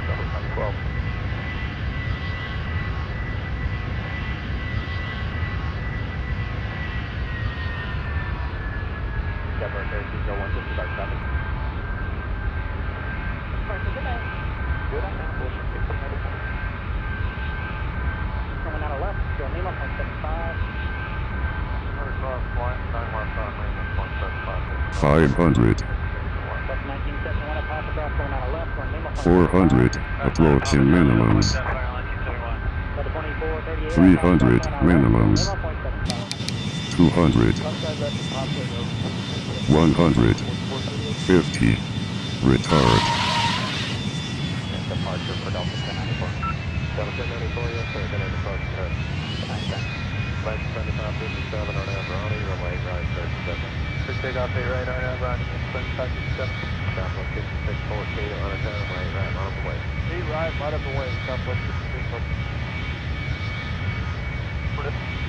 12. Denver, Cherokee 01, just start traffic. Good night. Good night now, push 1594. Coming out of left, Joe Lima, 0.75. Cross flight, 9 mark on Lima, 0.75. 500. West 1971, a pass across going out of left, going Lima, 400. Approaching minimums. 300 minimums. 200. 150. Retard. Departure for Delta 1094. Delta 1094, yes sir, good night, approach ahead. Good night, thanks. Flight 7557 on Abroni, runway right 37. For takeoff, pay right on Abroni, 7557. Southwest 5614 on a turn, right on the way. Right on the way, Southwest 5614.